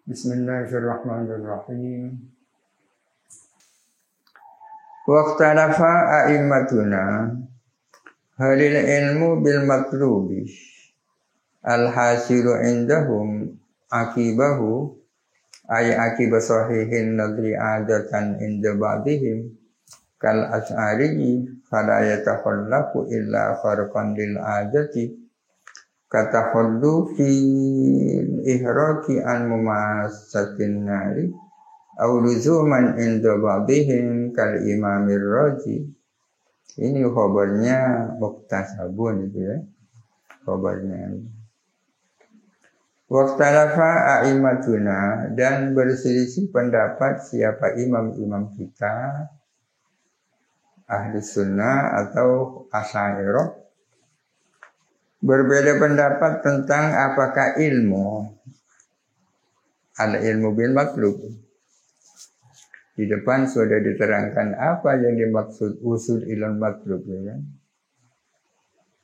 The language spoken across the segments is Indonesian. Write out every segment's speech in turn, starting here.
Bismillahirrahmanirrahim. Waqtalafa a'immatuna halil ilmu bil matlubi al-hasilu indahum akibahu ay akiba sahihin nadri adatan inda ba'dihim kal as'ari fala yatakhallafu illa farqan lil adati kata khullu fi ihraqi an mumassatin nari aw luzuman inda ba'dihim kal imamir raji. Ini khabarnya muktasabun itu ya, khabarnya. Waqtalafa a'immatuna, dan berselisih pendapat siapa imam-imam kita ahli sunnah atau asy'ariyah. Berbeda pendapat tentang apakah ilmu al-ilmu bil matlub. Di depan sudah diterangkan apa yang dimaksud usul ilmu matlub ya kan.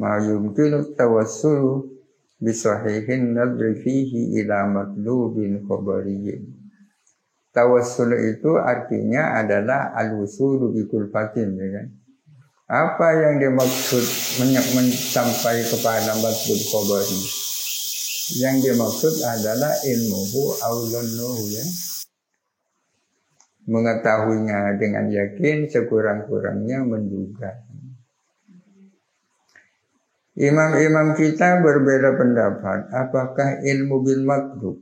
Ma yumkinu tawassul bi sahihin nadri fihi ila matlubin khabariyyin. Tawassul itu artinya adalah al-wusulu bi kulfatin ya kan. Apa yang dimaksud sampai kepada matlub khabari? Yang dimaksud adalah ilmuhu aulunnuhu ya. Mengetahuinya dengan yakin, sekurang-kurangnya menduga. Imam-imam kita berbeda pendapat apakah ilmu bil matlub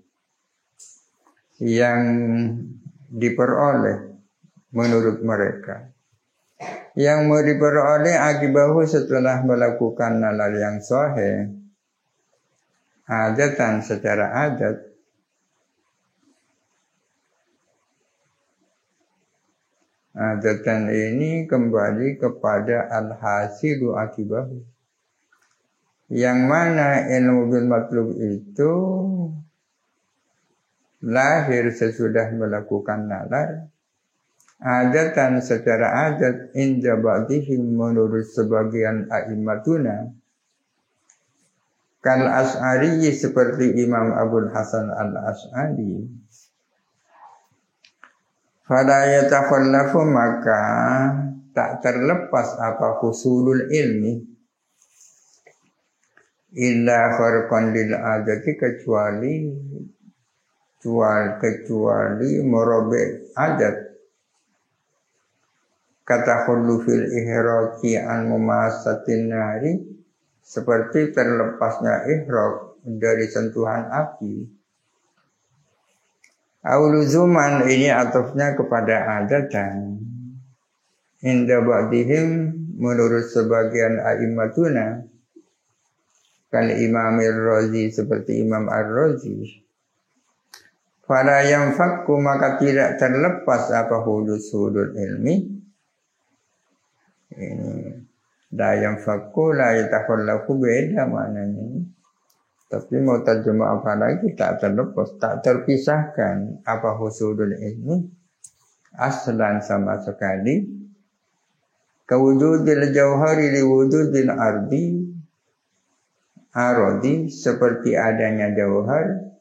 yang diperoleh menurut mereka, yang mau diperoleh akibahu setelah melakukan nalar yang sahih adatan secara adat, adatan ini kembali kepada al-hasilu akibahu, yang mana ilmu bil matlub itu lahir sesudah melakukan nalar adatan secara adat inda ba'dihim menurut sebagian a'immatuna kal as'ari seperti Imam Abul Hasan al-As'ari. Fala yatakhallafu, maka tak terlepas apa husulul ilmi illa kharqan lil adati kecuali merobek adat. Kata khullu fil ihraqi an mumassatin nari, seperti terlepasnya ihraq dari sentuhan api. Auluzuman, ini atofnya kepada adatan. Inda ba'dihim menurut sebagian a'immatuna kal imamir razi seperti Imam ar-Razi. Fala yanfakku, maka tidak terlepas apa hulusul ilmi. Ini la yanfakku la yatakhallafu, beda maknanya. Tapi mau terjemah apa lagi, tak terlepas, tak terpisahkan apa husulul ilmi aslan sama sekali kewujudil jauhari liwujudil arodi, seperti adanya jauhar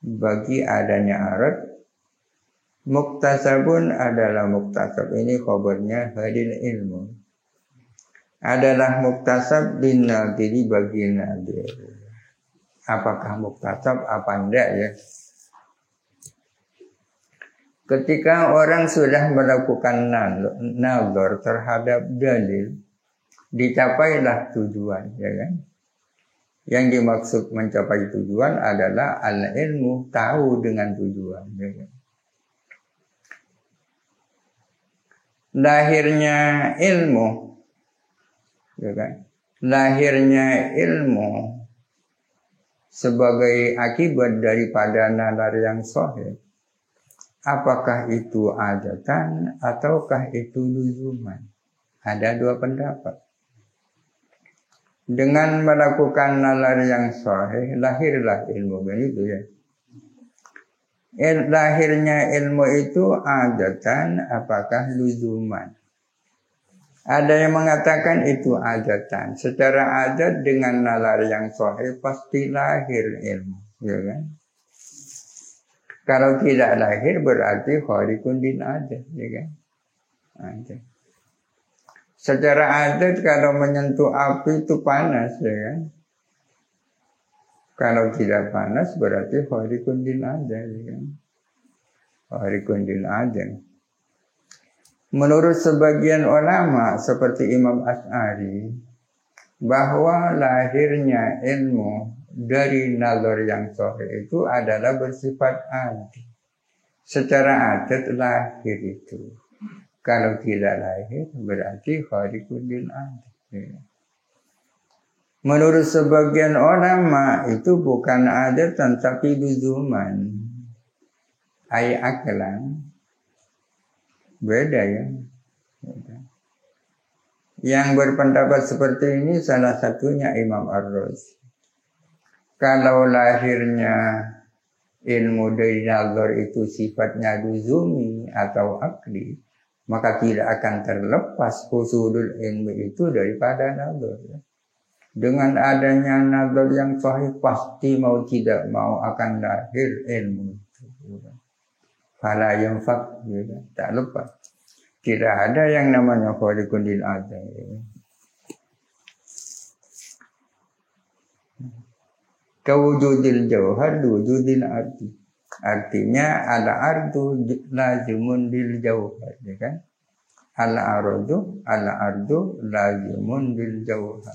bagi adanya arad. Muktasabun adalah muktasab, ini khabarnya hadil ilmu adalah muktasab bin nadiri bagi nadir. Apakah muktasab apa enggak ya? Ketika orang sudah melakukan nazar terhadap dalil, dicapailah tujuan ya kan. Yang dimaksud mencapai tujuan adalah al-ilmu, tahu dengan tujuan ya kan? Lahirnya ilmu ya kan? Lahirnya ilmu sebagai akibat daripada nalar yang sahih. Apakah itu adatan ataukah itu luzuman? Ada dua pendapat. Dengan melakukan nalar yang sahih, lahirlah ilmu begitu ya. Lahirnya ilmu itu adatan, apakah luzuman? Ada yang mengatakan itu adatan. Secara adat dengan nalar yang sahih pasti lahir ilmu, ya kan? Kalau tidak lahir berarti khariqun lil adat, ya kan? Adat. Secara adat kalau menyentuh api itu panas, ya kan? Kalau tidak panas berarti khariqun lil adat, ya kan? Khariqun lil adat. Menurut sebagian ulama seperti Imam Asy'ari, bahwa lahirnya ilmu dari nazar yang sahih itu adalah bersifat adi. Secara adat lahir itu. Kalau tidak lahir berarti khariqun lil adat. Menurut sebagian ulama itu bukan adatan tapi luzuman. Ay aklan. Beda ya. Beda. Yang berpendapat seperti ini salah satunya Imam Ar-Razi. Kalau lahirnya ilmu dari nazar itu sifatnya luzumi atau akli, maka tidak akan terlepas usulul ilmu itu daripada nazar. Dengan adanya nazar yang sahih pasti mau tidak mau akan lahir ilmu itu. Fala yanfaq, tak lepas. Tidak ada yang namanya khariqun lil adat. Kawujudil jauhar wujudil arti. Artinya ala ardu lazimun lil jauhar, ya kan? Ala ardu lazimun lil jauhar.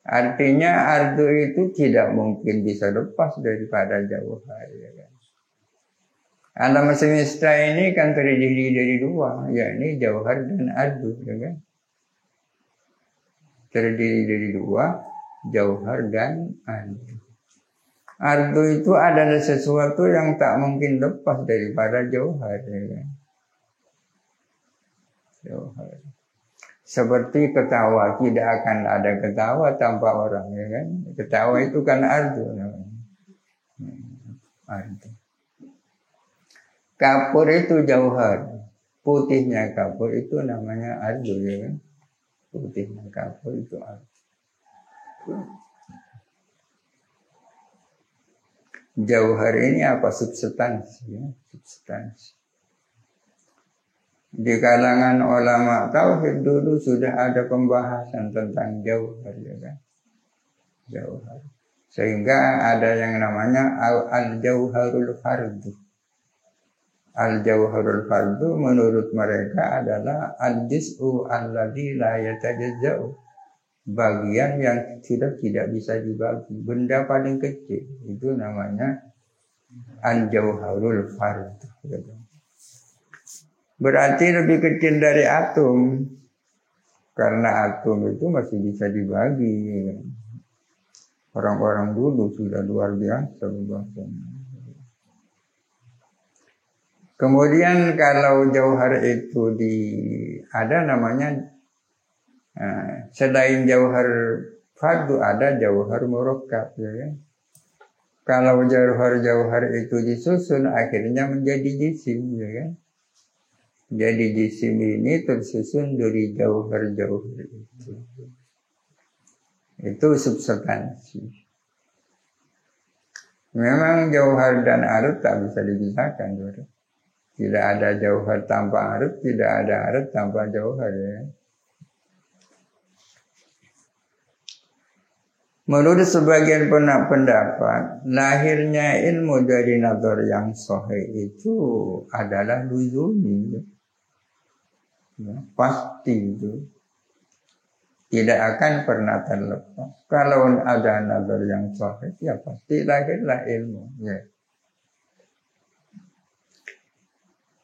Artinya ardu itu tidak mungkin bisa lepas daripada jauhar, ya kan? Alam semesta ini kan terdiri dari dua, yakni jauhar dan ardu, ya kan? Terdiri dari dua, jauhar dan ardu. Ardu itu adalah sesuatu yang tak mungkin lepas daripada jauhar, ya kan? Jauhar. Seperti ketawa, tidak akan ada ketawa tanpa orang, ya kan? Ketawa itu kan ardu, namanya. Ardu. Kapur itu jauhar, putihnya kapur itu namanya ardu, ya kan? Putihnya kapur itu ardu. Jauhar ini apa? Substansi, ya? Substansi. Di kalangan ulama tauhid dulu sudah ada pembahasan tentang jauhar, ya kan? Jauhar. Sehingga ada yang namanya al-jauharul fardu. Al-jauharul fardu menurut mereka adalah al-jiz'u alladzi la yatajazza'u. Bagian yang tidak bisa dibagi. Benda paling kecil itu namanya al-jauharul fardu. Berarti lebih kecil dari atom. Karena atom itu masih bisa dibagi. Orang-orang dulu sudah luar biasa bahasanya. Kemudian kalau jauhar itu ada namanya selain jauhar fardu ada jauhar murakkab, ya kan? Kalau jauhar itu disusun akhirnya menjadi jisim, ya kan? Jadi jisim ini tersusun dari jauhar-jauhar itu. Itu substansi. Memang jauhar dan arut tak bisa dipisahkan, saudara. Tidak ada jauhar tanpa arut, tidak ada arut tanpa jauhar, ya. Menurut sebagian pendapat, lahirnya ilmu dari nazar yang sahih itu adalah luzumi, ya, pasti itu. Tidak akan pernah terlepas. Kalau ada nazar yang sahih, ya pasti lahirlah ilmu, ya.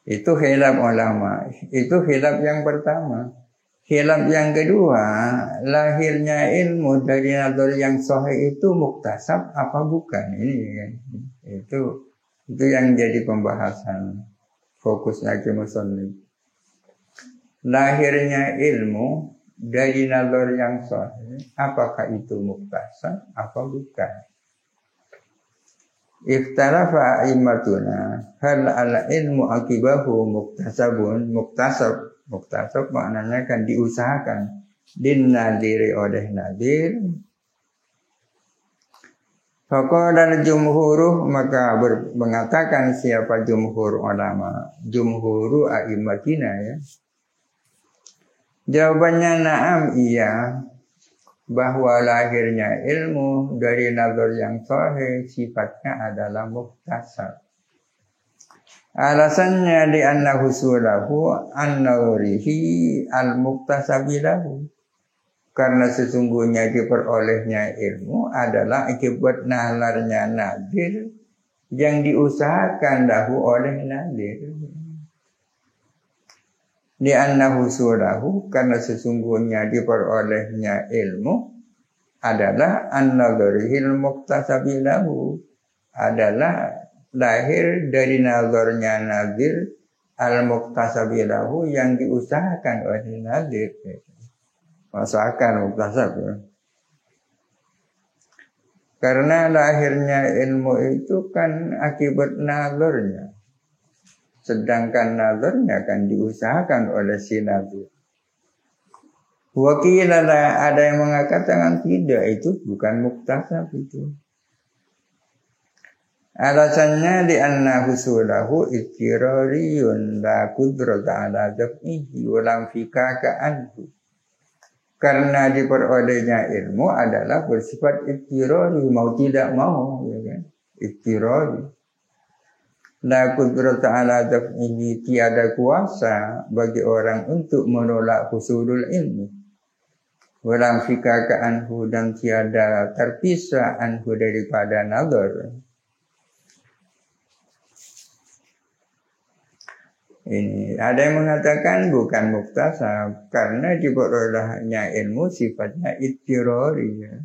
Itu khilaf ulama. Itu khilaf yang pertama. Khilaf yang kedua, lahirnya ilmu dari nazar yang sahih itu muktasab apa bukan? Ini kan. Itu yang jadi pembahasan fokusnya ke musannif. Lahirnya ilmu dari nazar yang sahih, apakah itu muktasab apa bukan? Ikhtalafa a'immatuna hal al-ilmu akibahu muktasabun. Muktasab maknanya kan diusahakan din nadiri oleh nadir Faqala jumhur, maka mengatakan siapa jumhur ulama, jumhur a'immatina ya. Jawabannya na'am, iya, bahwa lahirnya ilmu dari nazar yang sahih sifatnya adalah muktasab. Alasannya di anna husulahu an-nawrihi al-muktasabilahu, karena sesungguhnya diperolehnya ilmu adalah akibat nalarnya nadir yang diusahakan lahu oleh nadir. Di anna husulahu, karena sesungguhnya diperolehnya ilmu adalah an-nadharihil muktasabilahu, adalah lahir dari nazarnya nadir al-muktasabilahu yang diusahakan oleh nadir. Usahakan muktasab ya. Karena lahirnya ilmu itu kan akibat nazarnya, sedangkan nazarnya kan diusahakan oleh si nadir. Wakilah ada yang mengatakan tidak, itu bukan muktasab itu. Alasannya di anna husulahu ittirariyun la qudrata ala daf'ihi wa lam fikaka anhu. Karena diperolehnya ilmu adalah bersifat ittirari, mau tidak mau ya kan? Ittirari. La qudrata ala daf'ihi, tiada kuasa bagi orang untuk menolak husulul ilmi. Walam fikaka anhu, dan tiada terpisah anhu daripada nazar. Ini ada yang mengatakan bukan muktasab karena diperolehnya ilmu sifatnya ittirari ya.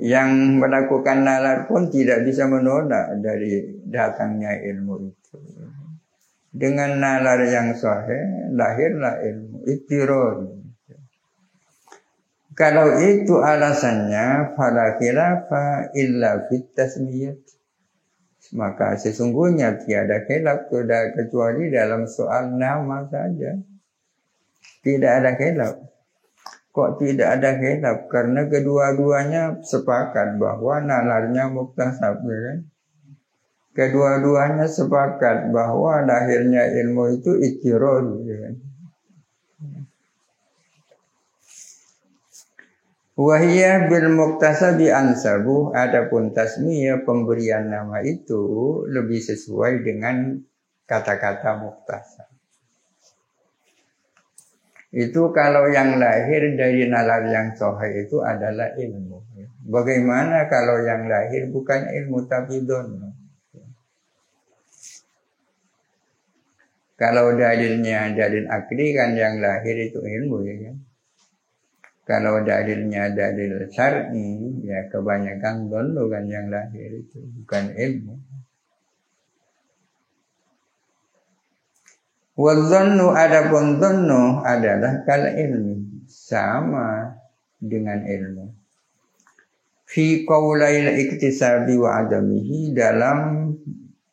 Yang melakukan nalar pun tidak bisa menolak dari datangnya ilmu itu. Dengan nalar yang sahih lahirlah ilmu ittirari. Kalau itu alasannya fala khilafa illa fit tasmiyah, maka sesungguhnya tiada khilaf kecuali dalam soal nama saja. Tidak ada khilaf. Kok tidak ada khilaf? Karena kedua-duanya sepakat bahwa nalarnya muktasab kan? Kedua-duanya sepakat bahwa lahirnya ilmu itu ittirari kan? Wahiyah bil muktasabi ansabu, adapun tasmiyah pemberian nama itu lebih sesuai dengan kata-kata muktasab. Itu kalau yang lahir dari nalar yang sahih itu adalah ilmu. Bagaimana kalau yang lahir bukan ilmu tapi dhanna? Kalau dalilnya dalil akli kan yang lahir itu ilmu ya kan? Kalau dalilnya dalil syar'i, ya kebanyakan dhanna kan yang lahir itu, bukan ilmu. Wadhannu, adapun dhannu adalah kal ilmi, sama dengan ilmu. Fi qaulail iktisabi wa adamihi, dalam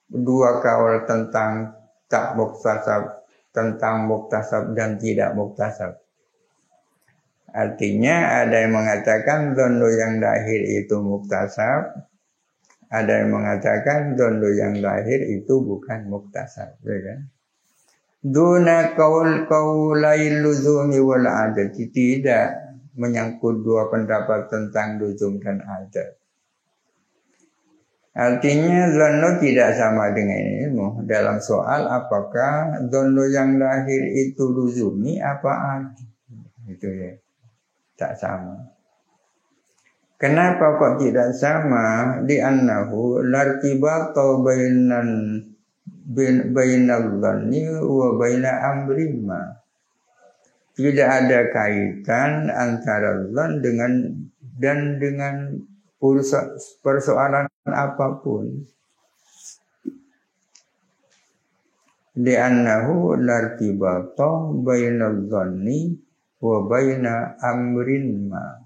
dua kaul tentang tak muktasab, tentang muktasab dan tidak muktasab. Artinya ada yang mengatakan dhannu yang lahir itu muktasab, ada yang mengatakan dhannu yang lahir itu bukan muktasab, ya kan? Duna qaulail luzumi wal adati, tidak menyangkut dua pendapat tentang luzum dan adat. Artinya dhannu tidak sama dengan ilmu dalam soal apakah dhannu yang lahir itu luzumi apa adat. Itu ya. Tak sama. Kenapa kok tidak sama? Di annahu lartibata bainal dhanni wa baina amrima. Tidak ada kaitan antara dhann dengan persoalan apapun. Di annahu lartibata bainal dhanni wa baina amrin ma,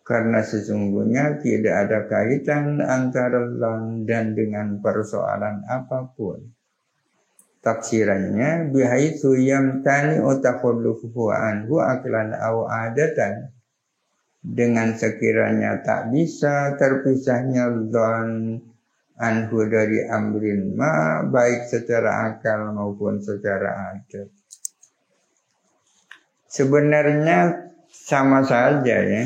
karena sesungguhnya tidak ada kaitan antara dhann dan dengan persoalan apapun. Tafsirannya bihaitsu yamtani takhullufu anhu aqlan aw adatan, dengan sekiranya tak bisa terpisahnya dzan anhu dari amrin ma, baik secara akal maupun secara adat. Sebenarnya sama saja ya.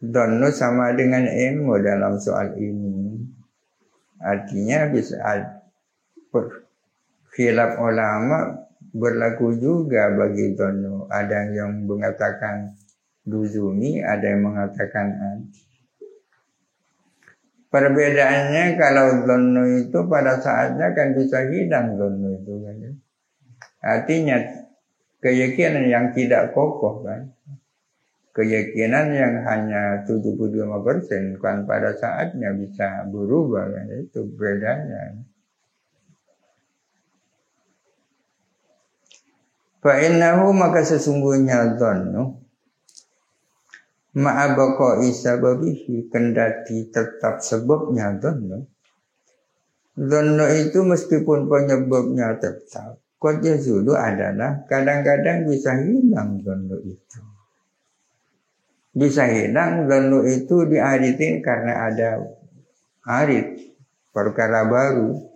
Dzannu sama dengan ilmu dalam soal ini. Artinya bisa khilaf ulama berlaku juga bagi dzannu. Ada yang mengatakan luzumi, ada yang mengatakan adi. Perbedaannya kalau dzannu itu pada saatnya kan bisa hilang dzannu itu kan. Artinya keyakinan yang tidak kokoh kan. Keyakinan yang hanya 75% kan pada saatnya bisa berubah kan. Itu bedanya. Fa'innahu maka sesungguhnya dzannu ma'abaqa'i sababihi, kendati tetap sebabnya dzannu. Dzannu itu meskipun penyebabnya tetap, qad yazulu adalah kadang-kadang bisa hilang dzannu itu. Bisa hilang dzannu itu diaritin karena ada arid, perkara baru.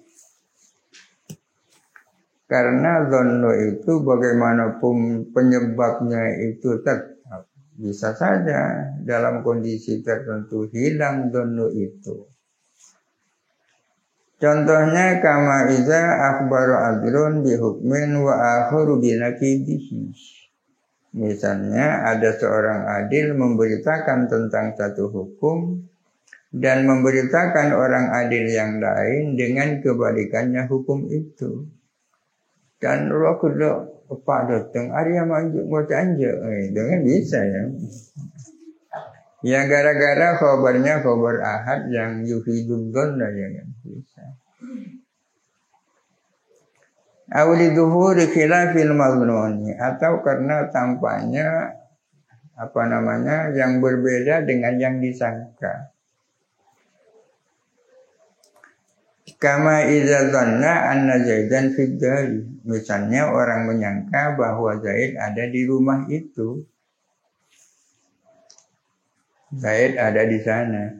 Karena dzannu itu bagaimanapun penyebabnya itu tetap, bisa saja dalam kondisi tertentu hilang dzannu itu. Contohnya kama iza akhbaru adlun bihukmin wa akharu binaqidihi. Misalnya ada seorang adil memberitakan tentang satu hukum dan memberitakan orang adil yang lain dengan kebalikannya hukum itu. Dan aku pak datang Arya manjuk baca anja, itu kan bisa ya. Ya gara-gara khabarnya khabar ahad yang yuhidul dhanna ya kan bisa. Awli dhuhuri khilafil mazluni, atau karena tampaknya yang berbeda dengan yang disangka. Kama idza dhanna anna Zaidan fid dari. Misalnya orang menyangka bahwa Zaid ada di rumah itu. Zaid ada di sana.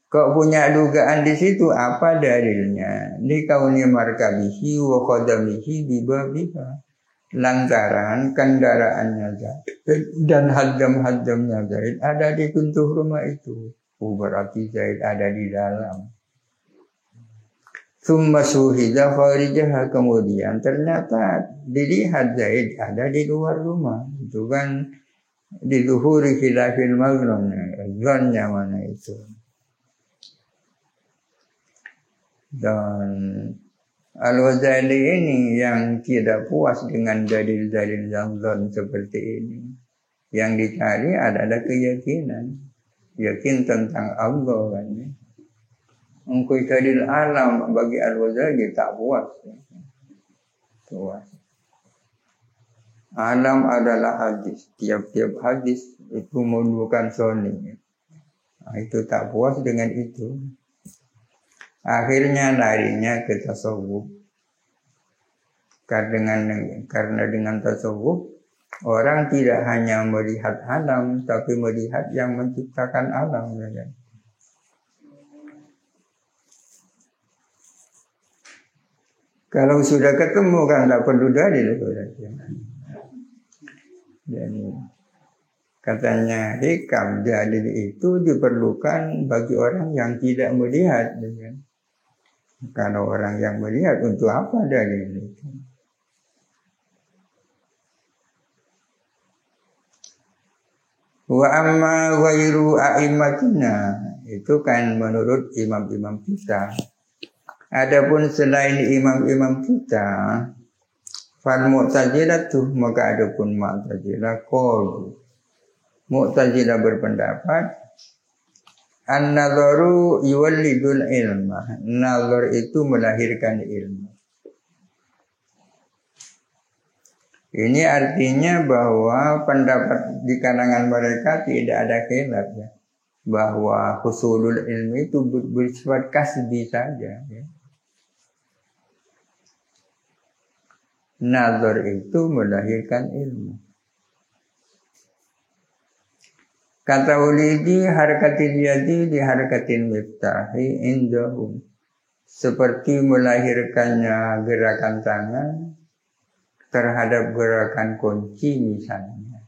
Kok punya dugaan di situ, apa dalilnya? Li kauni markabihi wa qadamihi bibabiha. Lantaran kendaraannya Zaid dan haddam-haddamnya Zaid ada di pintu rumah itu. Berarti Zaid ada di dalam. Tsumma suhida kharijaha, kemudian ternyata dilihat Zaid ada di luar rumah. Itu kan di zuhuri khilafil maghrumnya, zonnya mana itu. Dan Al-Ghazali ini yang tidak puas dengan dalil-dalil yang zon seperti ini. Yang dicari adalah keyakinan. Yakin tentang Allah kan. Engkau dalil alam bagi Al-Ghazali tak puas. Puas. Alam adalah hadis. Tiap-tiap hadis itu menunjukkan soni. Nah, itu tak puas dengan itu. Akhirnya larinya ke tasawuf. Karena dengan tasawuf orang tidak hanya melihat alam, tapi melihat yang menciptakan alam. Ya. Kalau sudah ketemu kan tidak perlu dalil. Jadi katanya hikam dalil itu diperlukan bagi orang yang tidak melihat. Ya. Kalau orang yang melihat, untuk apa dalil itu? Wa amma ghairu a'immatina, itu kan menurut imam-imam kita. Adapun selain imam-imam kita, fal mu'tazilah tuh, maka adapun mu'tazilah qalu. Mu'tazilah berpendapat an-nadharu yuwallidul ilma. Nazar itu melahirkan ilmu. Ini artinya bahwa pendapat di kalangan mereka tidak ada khilaf ya. Bahwa husulul ilmi itu bersifat kasbi saja ya. Nazar itu melahirkan ilmu. Kata ulidi harakatil yadi di harakatil miftahi indahum. Seperti melahirkannya gerakan tangan terhadap gerakan kunci misalnya.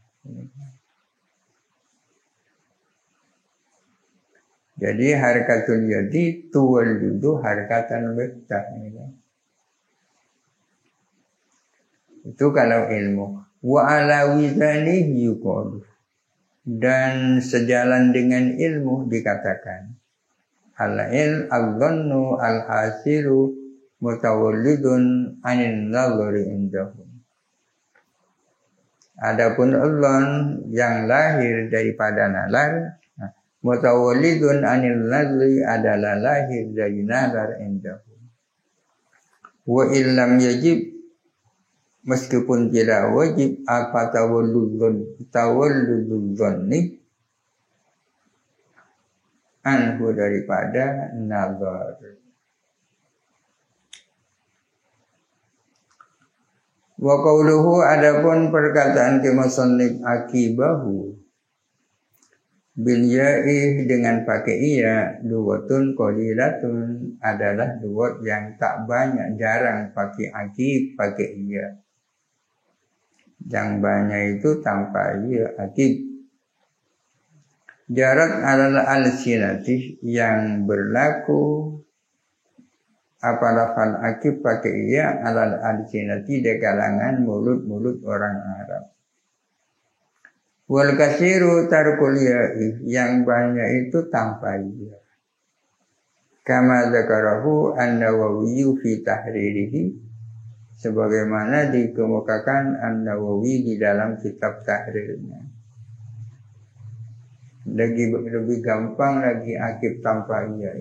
Jadi harakatul yadi tuwallidu harakatan miftah. Itu kalau ilmu. Wa ala wizani yuqalu. Dan sejalan dengan ilmu dikatakan al-il al-dhannu al-hasilu mutawallidun anin nazari indahum. Adapun Allah yang lahir daripada nalar, mutawallidun anil nazari adalah lahir dari nazar indahum. Wa illam yajib, meskipun tidak wajib apa tawalludul dhanni anhu daripada nazar. Wa qauluhu adapun perkataan musannif akibahu bil ya'i dengan pakai iya duwatun qalilatun adalah duwat yang tak banyak, jarang pakai akib pakai iya. Yang banyak itu tanpa iya akib. Jarat adalah al-sinati yang berlaku apa lafal akib pakai iya alal al-sinati di kalangan mulut-mulut orang Arab. Wal kasiru tarkul ya'i yang banyak itu tanpa iya. Kama dzakarahu an-Nawawi fi tahririhi sebagaimana dikemukakan an-Nawawi di dalam kitab tahrirnya. Lebih gampang lagi akib tanpa iya.